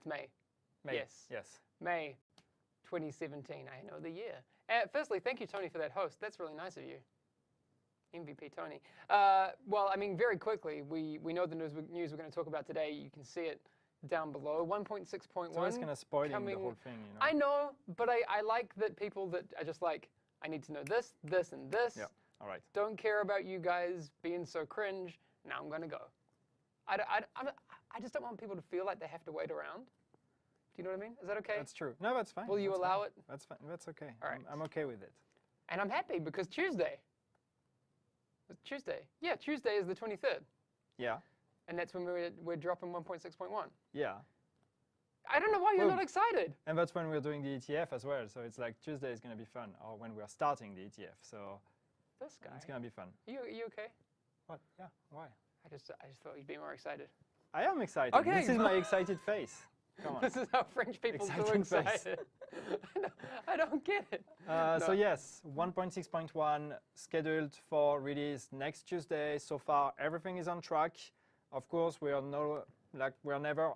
It's May. May. Yes. Yes. May 2017. I know the year. Firstly, thank you, Tony, for that host. That's really nice of you. MVP Tony. Well, I mean, very quickly, we know the news we're going to talk about today. You can see it down below. 1.6.1. So it's going to spoil the whole thing, you know. I know, but I like that people that are just like, I need to know this, this, and this. Yeah. All right. Don't care about you guys being so cringe. Now I'm going to go. I just don't want people to feel like they have to wait around. Do you know what I mean? Is that okay? That's true. No, that's fine. Will you allow it? That's fine. That's okay. All right. I'm okay with it. And I'm happy because Tuesday. Tuesday. Yeah, Tuesday is the 23rd. Yeah. And that's when we're dropping 1.6.1. Yeah. I don't know why you're not excited. And that's when we're doing the ETF as well. So it's like Tuesday is going to be fun, or when we're starting the ETF. So this guy. It's going to be fun. Are you okay? What? Yeah. Why? I just thought you'd be more excited. I am excited. Okay. This is my excited face. Come on. This is how French people do excited. I don't get it. So yes, 1.6.1 scheduled for release next Tuesday. So far, everything is on track. Of course, we're never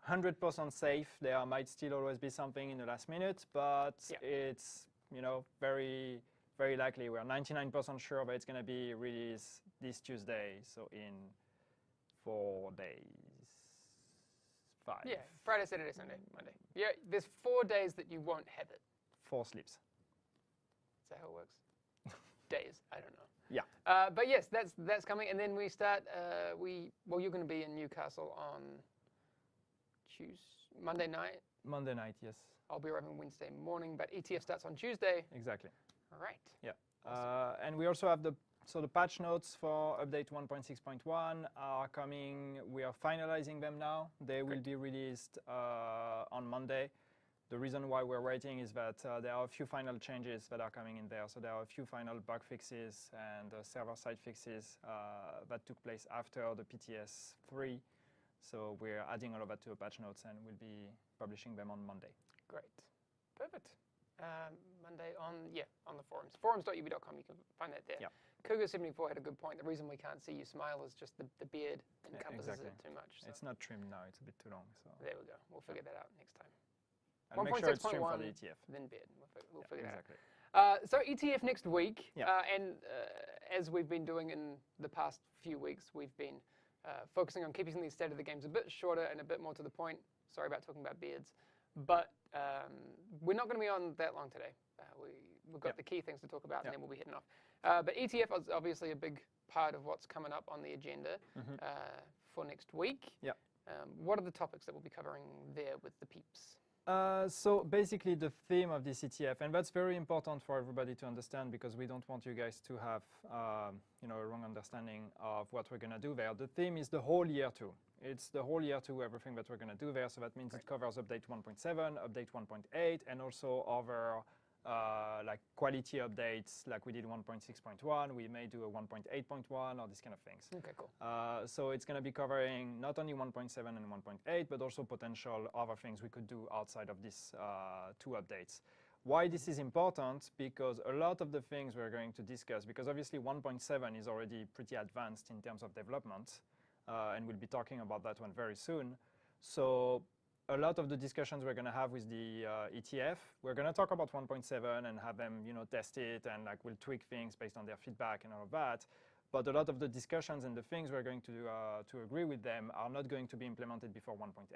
100% safe. There might still always be something in the last minute, but it's very, very likely. We're 99% sure that it's going to be released this Tuesday. So in 4 days. 5. Yeah, Friday, Saturday, Sunday, Monday. Yeah, there's 4 days that you won't have it. 4 sleeps. Is that how it works? Days, I don't know. Yeah. But yes, that's coming, and then we start. You're going to be in Newcastle on Monday night. Monday night, yes. I'll be arriving Wednesday morning, but ETF starts on Tuesday. Exactly. All right. Yeah. Awesome. And we also have the patch notes for update 1.6.1 are coming. We are finalizing them now. They will be released on Monday. The reason why we're waiting is that there are a few final changes that are coming in there. So there are a few final bug fixes and server-side fixes that took place after the PTS 3. So we're adding all of that to the patch notes, and we'll be publishing them on Monday. Great. Perfect. Monday on the forums. Forums.ubi.com, you can find that there. Yeah. Cougar74 had a good point. The reason we can't see you smile is just the beard encompasses it too much. So. It's not trimmed now, it's a bit too long. So there we go. We'll figure that out next time. And make sure it's trimmed for the ETF. Then beard. We'll figure that exactly. out. So ETF next week. Yeah. And as we've been doing in the past few weeks, we've been focusing on keeping these state of the games a bit shorter and a bit more to the point. Sorry about talking about beards. But we're not going to be on that long today. We've got the key things to talk about, and then we'll be hitting off. But ETF is obviously a big part of what's coming up on the agenda for next week. Yeah. What are the topics that we'll be covering there with the peeps? So basically the theme of this ETF, and that's very important for everybody to understand because we don't want you guys to have a wrong understanding of what we're going to do there. The theme is the whole year 2. It's the whole year 2, everything that we're going to do there. So that means it covers update 1.7, update 1.8, and also other like quality updates like we did 1.6.1. We may do a 1.8.1 or these kind of things. Okay, cool. So it's going to be covering not only 1.7 and 1.8, but also potential other things we could do outside of these 2 updates. Why this is important? Because a lot of the things we're going to discuss, because obviously 1.7 is already pretty advanced in terms of development, and we'll be talking about that one very soon. So a lot of the discussions we're going to have with the ETF, we're going to talk about 1.7 and have them, test it, and we'll tweak things based on their feedback and all of that. But a lot of the discussions and the things we're going to agree with them are not going to be implemented before 1.8.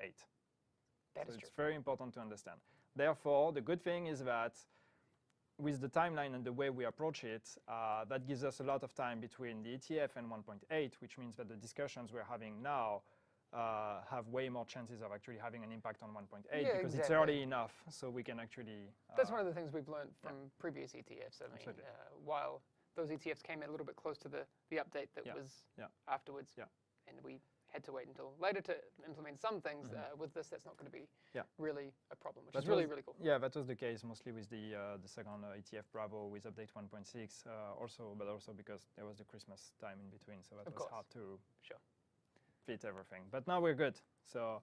That is true. It's very important to understand. Therefore, the good thing is that with the timeline and the way we approach it, that gives us a lot of time between the ETF and 1.8, which means that the discussions we're having now have way more chances of actually having an impact on 1.8 because it's early enough, so we can actually... That's one of the things we've learned from previous ETFs. I mean, while those ETFs came in a little bit close to the update that was afterwards, and we had to wait until later to implement some things. With this, that's not going to be really a problem, which is really, really cool. Yeah, that was the case mostly with the second ETF Bravo with update 1.6 but also because there was the Christmas time in between, so that was hard to fit everything. But now we're good, so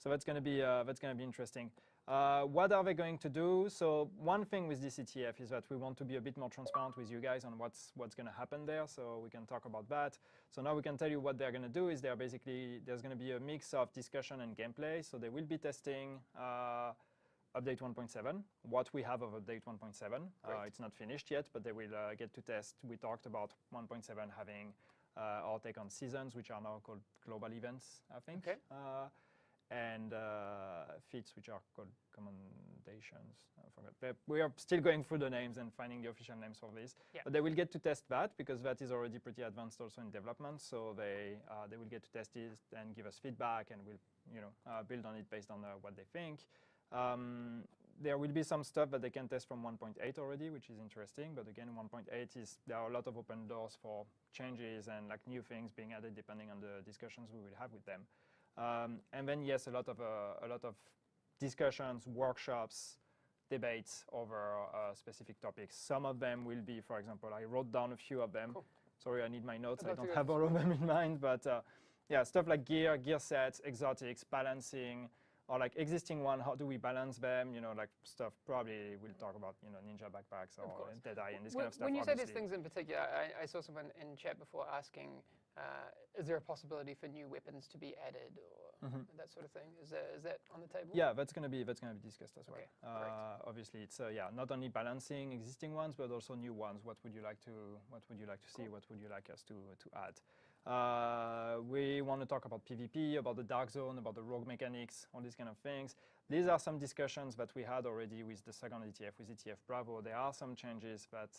that's going to be interesting. What are they going to do? So one thing with this ETF is that we want to be a bit more transparent with you guys on what's going to happen there, so we can talk about that. So now we can tell you what they're going to do is there's going to be a mix of discussion and gameplay. So they will be testing update 1.7, what we have of update 1.7. It's not finished yet, but they will get to test. We talked about 1.7 having our take on seasons, which are now called global events, I think. Okay. And feats, which are called commendations. I forgot. We are still going through the names and finding the official names for this. Yeah. But they will get to test that because that is already pretty advanced also in development. So they will get to test it and give us feedback, and we'll build on it based on what they think. There will be some stuff that they can test from 1.8 already, which is interesting. But again, 1.8 there are a lot of open doors for changes and like new things being added depending on the discussions we will have with them. And then yes, a lot of discussions, workshops, debates over specific topics. Some of them will be, for example, I wrote down a few of them. Cool. Sorry, I need my notes. I I'd love to don't go have all of them in mind, but yeah, stuff like gear sets, exotics, balancing, or like existing one. How do we balance them? Like stuff. Probably we'll talk about ninja backpacks or Deadeye and this kind of stuff. When you say these things in particular, I saw someone in chat before asking, is there a possibility for new weapons to be added or that sort of thing? Is that on the table? Yeah, that's going to be discussed as well. Okay, obviously, it's not only balancing existing ones but also new ones. What would you like to see? What would you like us to add? We want to talk about PvP, about the Dark Zone, about the rogue mechanics, all these kind of things. These are some discussions that we had already with the second ETF, with ETF Bravo. There are some changes that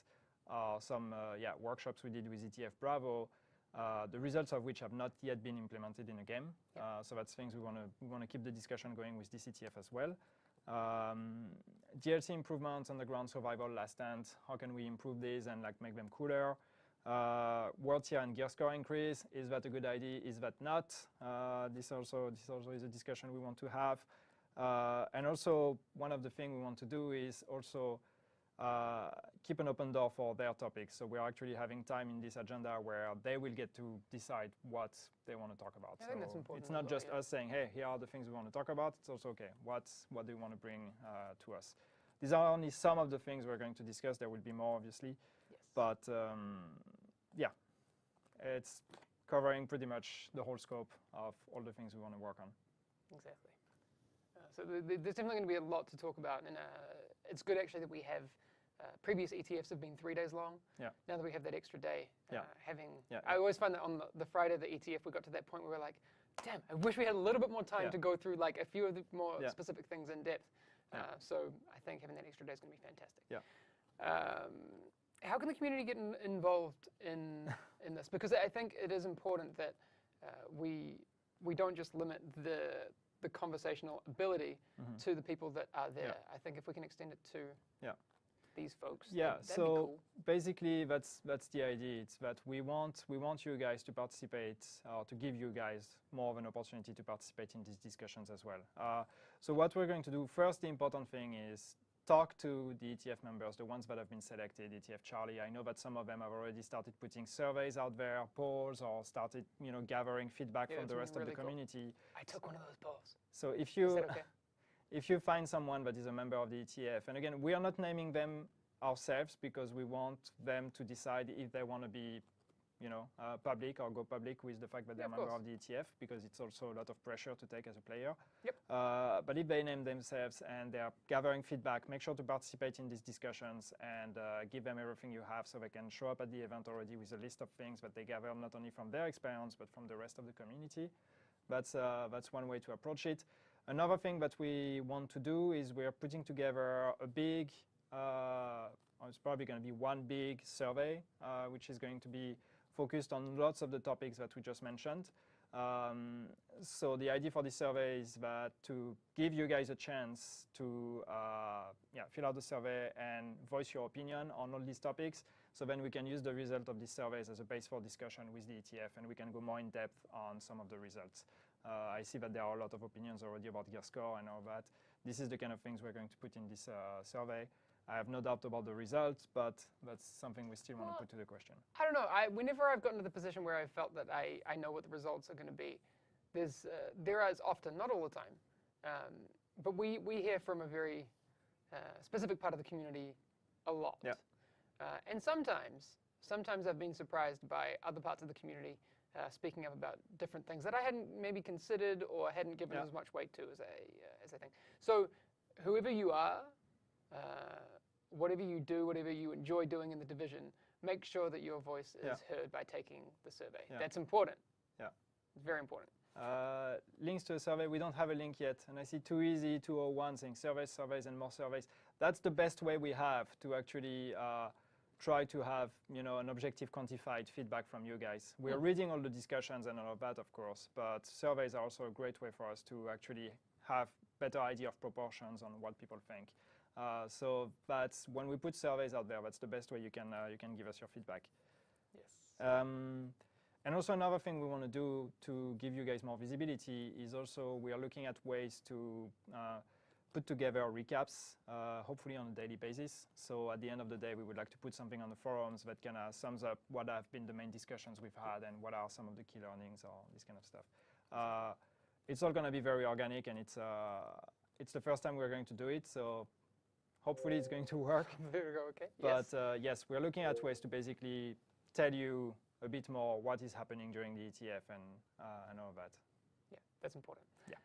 are some workshops we did with ETF Bravo. The results of which have not yet been implemented in a game. So that's things we want to keep the discussion going with this ETF as well. DLC improvements on the ground survival, last stand. How can we improve these and like make them cooler? World tier and gear score increase. Is that a good idea? Is that not? This also is a discussion we want to have. And also one of the things we want to do is also keep an open door for their topics. So we're actually having time in this agenda where they will get to decide what they want to talk about. I think that's important. It's not just us saying, hey, here are the things we want to talk about. It's also, okay, what do you want to bring to us? These are only some of the things we're going to discuss. There will be more, obviously. Yes. But yeah, it's covering pretty much the whole scope of all the things we want to work on. Exactly. So there's definitely going to be a lot to talk about, and it's good actually that we have previous ETFs have been 3 days long. Yeah. Now that we have that extra day, Yeah. I always find that on the Friday of the ETF, we got to that point where we're like, damn, I wish we had a little bit more time to go through like a few of the more specific things in depth. So I think having that extra day is going to be fantastic. Yeah. How can the community get involved in this? Because I think it is important that we don't just limit the conversational ability to the people that are there. I think if we can extend it to these folks, that'd be cool. Basically that's the idea. It's that we want you guys to participate, or to give you guys more of an opportunity to participate in these discussions as well. So what we're going to do first, the important thing is talk to the ETF members, the ones that have been selected, ETF Charlie. I know that some of them have already started putting surveys out there, polls, or started gathering feedback from the rest of the community. I took one of those polls. So if you find someone that is a member of the ETF, and again, we are not naming them ourselves because we want them to decide if they want to be public or go public with the fact that they're a member of the ETF, because it's also a lot of pressure to take as a player. Yep. But if they name themselves and they're gathering feedback, make sure to participate in these discussions and give them everything you have so they can show up at the event already with a list of things that they gather not only from their experience but from the rest of the community. That's one way to approach it. Another thing that we want to do is we're putting together a big, it's probably going to be one big survey, which is going to be focused on lots of the topics that we just mentioned. So the idea for this survey is that to give you guys a chance to fill out the survey and voice your opinion on all these topics. So then we can use the result of these surveys as a base for discussion with the ETF, and we can go more in depth on some of the results. I see that there are a lot of opinions already about gear score and all that. This is the kind of things we're going to put in this survey. I have no doubt about the results, but that's something we still want to put to the question. I don't know. Whenever I've gotten to the position where I felt that I know what the results are going to be, there is often, not all the time, but we hear from a very specific part of the community a lot. Yeah. And sometimes I've been surprised by other parts of the community speaking up about different things that I hadn't maybe considered or hadn't given as much weight to as I think. So whoever you are, whatever you do, whatever you enjoy doing in the division, make sure that your voice is heard by taking the survey. Yeah. That's important. Yeah. It's very important. Links to a survey, we don't have a link yet. And I see Too Easy 201 saying surveys, and more surveys. That's the best way we have to actually try to have an objective quantified feedback from you guys. We're reading all the discussions and all of that, of course, but surveys are also a great way for us to actually have better idea of proportions on what people think. So that's when we put surveys out there, that's the best way you can give us your feedback. Yes. And also another thing we want to do to give you guys more visibility is also we are looking at ways to put together recaps, hopefully on a daily basis. So at the end of the day, we would like to put something on the forums that kind of sums up what have been the main discussions we've had and what are some of the key learnings or this kind of stuff. It's all going to be very organic, and it's the first time we're going to do it, so hopefully it's going to work. Okay. But yes, we're looking at ways to basically tell you a bit more what is happening during the ETF and all of that. Yeah, that's important. Yeah.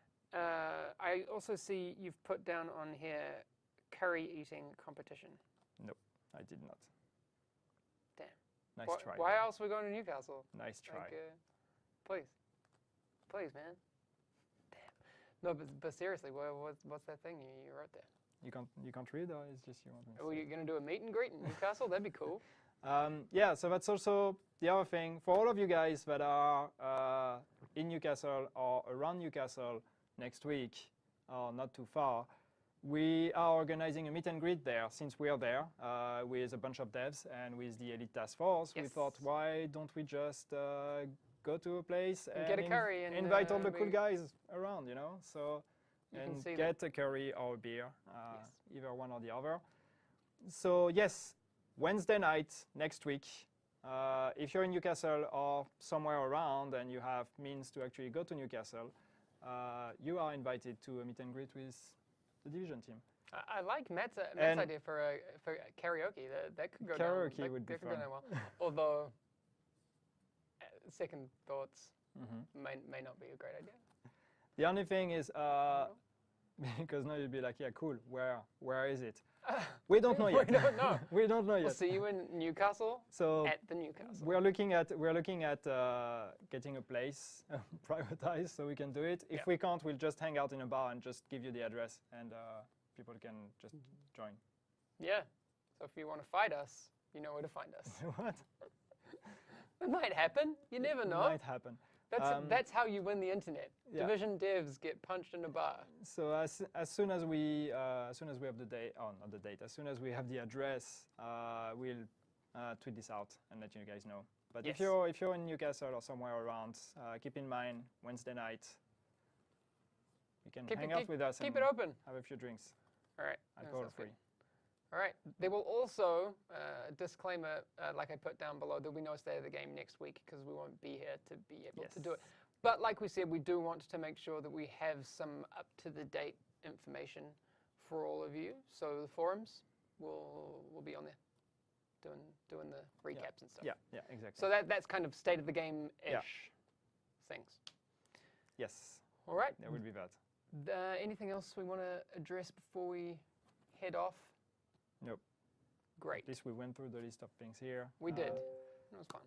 I also see you've put down on here curry eating competition. No, I did not. Damn. Nice try. Why else are we going to Newcastle? Nice try. Please, man. Damn. No, but seriously, what's that thing you wrote there? You can't read, or it's just you want me to Are you going to do a meet and greet in Newcastle? That'd be cool. Yeah, so that's also the other thing. For all of you guys that are in Newcastle or around Newcastle next week, or not too far, we are organizing a meet and greet there since we are there with a bunch of devs and with the Elite Task Force. Yes. We thought, why don't we just go to a place and get a curry and invite all the cool guys around, So and get them. a curry or a beer, either one or the other. So yes, Wednesday night next week, if you're in Newcastle or somewhere around and you have means to actually go to Newcastle, you are invited to a meet and greet with the division team. I like Matt's idea for karaoke. That could go karaoke down. Would be fun. Go down well. Although, second thoughts may not be a great idea. The only thing is, because now you'd be like, yeah, cool. Where is it? We don't know yet. We don't know. We don't know yet. We'll see you in Newcastle. So at the Newcastle. We're looking at getting a place privatized so we can do it. If we can't, we'll just hang out in a bar and just give you the address, and people can just join. Yeah. So if you want to fight us, you know where to find us. What? It might happen. You never know. It might happen. That's how you win the internet. Yeah. Division devs get punched in a bar. So as soon as we have the date, not the date, as soon as we have the address, we'll tweet this out and let you guys know. But if you're in Newcastle or somewhere around, keep in mind Wednesday night. You can hang out with us. Keep it open. Have a few drinks. All right. Alcohol free. All right. There will also, disclaimer, like I put down below, there'll be no State of the Game next week because we won't be here to be able to do it. But like we said, we do want to make sure that we have some up-to-the-date information for all of you. So the forums will be on there, doing the recaps and stuff. Yeah, exactly. So that's kind of State of the Game-ish things. Yes. All right. There will be that. Anything else we want to address before we head off? Nope. Great. At least we went through the list of things here. We did. It was fun.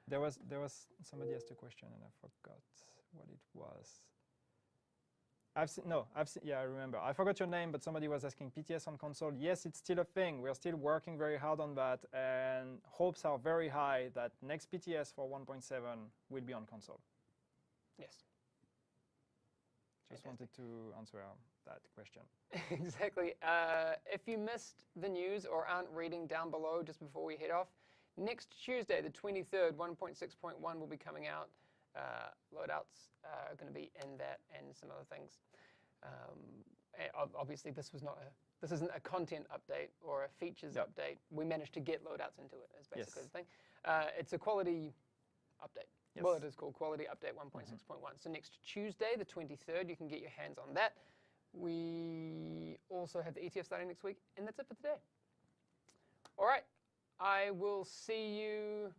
There was somebody asked a question and I forgot what it was. I remember. I forgot your name, but somebody was asking PTS on console. Yes, it's still a thing. We're still working very hard on that, and hopes are very high that next PTS for 1.7 will be on console. Yes. Just wanted to answer that question. Exactly. If you missed the news or aren't reading down below just before we head off, next Tuesday, the 23rd, 1.6.1 will be coming out. Loadouts are going to be in that and some other things. Obviously, this isn't a content update or a features update. We managed to get loadouts into it, is basically the thing. It's a quality update. Yes. Well, it is called Quality Update 1.6.1. So next Tuesday, the 23rd, you can get your hands on that. We also have the ETF starting next week, and that's it for today. All right, I will see you